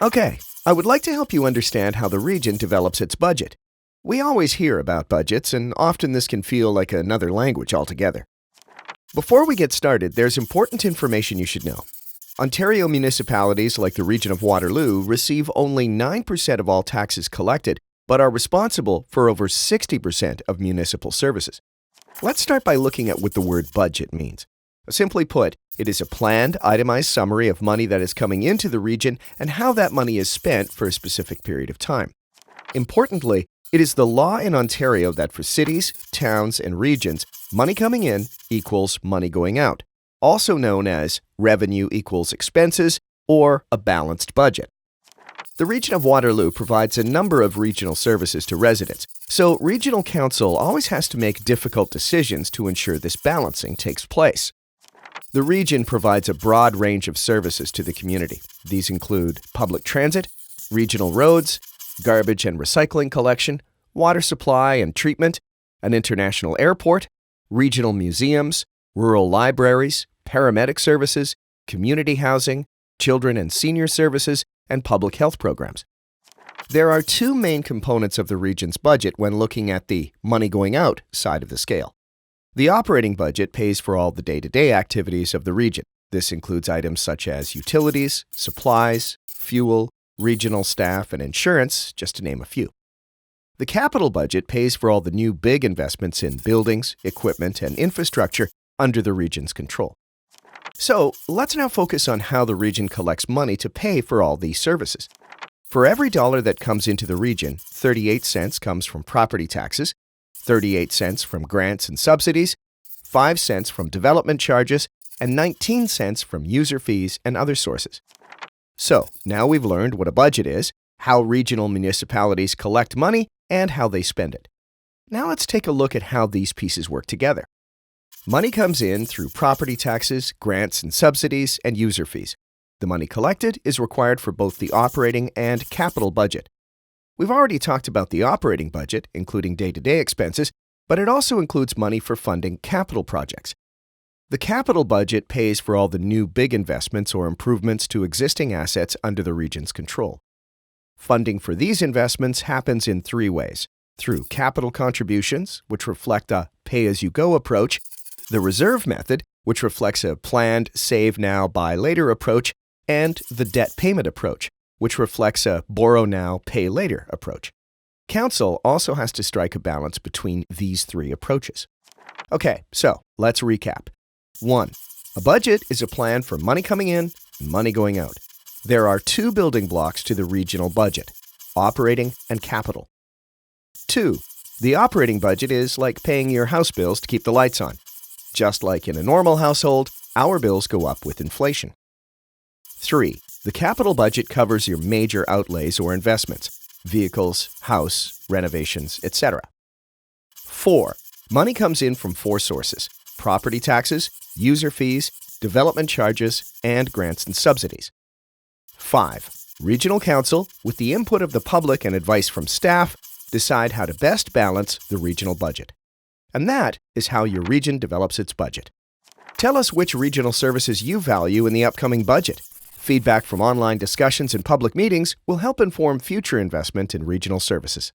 Okay, I would like to help you understand how the region develops its budget. We always hear about budgets, and often this can feel like another language altogether. Before we get started, there's important information you should know. Ontario municipalities like the region of Waterloo receive only 9% of all taxes collected, but are responsible for over 60% of municipal services. Let's start by looking at what the word budget means. Simply put, it is a planned, itemized summary of money that is coming into the region and how that money is spent for a specific period of time. Importantly, it is the law in Ontario that for cities, towns, and regions, money coming in equals money going out, also known as revenue equals expenses or a balanced budget. The region of Waterloo provides a number of regional services to residents, so Regional Council always has to make difficult decisions to ensure this balancing takes place. The region provides a broad range of services to the community. These include public transit, regional roads, garbage and recycling collection, water supply and treatment, an international airport, regional museums, rural libraries, paramedic services, community housing, children and senior services, and public health programs. There are two main components of the region's budget when looking at the money going out side of the scale. The operating budget pays for all the day-to-day activities of the region. This includes items such as utilities, supplies, fuel, regional staff, and insurance, just to name a few. The capital budget pays for all the new big investments in buildings, equipment, and infrastructure under the region's control. So, let's now focus on how the region collects money to pay for all these services. For every dollar that comes into the region, 38 cents comes from property taxes, 38 cents from grants and subsidies, 5 cents from development charges, and 19 cents from user fees and other sources. So, now we've learned what a budget is, how regional municipalities collect money, and how they spend it. Now let's take a look at how these pieces work together. Money comes in through property taxes, grants and subsidies, and user fees. The money collected is required for both the operating and capital budget. We've already talked about the operating budget, including day-to-day expenses, but it also includes money for funding capital projects. The capital budget pays for all the new big investments or improvements to existing assets under the region's control. Funding for these investments happens in three ways: through capital contributions, which reflect a pay-as-you-go approach, the reserve method, which reflects a planned save now, buy later approach, and the debt payment approach, which reflects a borrow now, pay later approach. Council also has to strike a balance between these three approaches. Okay, so let's recap. 1. A budget is a plan for money coming in and money going out. There are two building blocks to the regional budget: operating and capital. 2. The operating budget is like paying your house bills to keep the lights on. Just like in a normal household, our bills go up with inflation. 3. The capital budget covers your major outlays or investments: vehicles, house, renovations, etc. 4. Money comes in from four sources: property taxes, user fees, development charges, and grants and subsidies. 5. Regional Council, with the input of the public and advice from staff, decide how to best balance the regional budget. And that is how your region develops its budget. Tell us which regional services you value in the upcoming budget. Feedback from online discussions and public meetings will help inform future investment in regional services.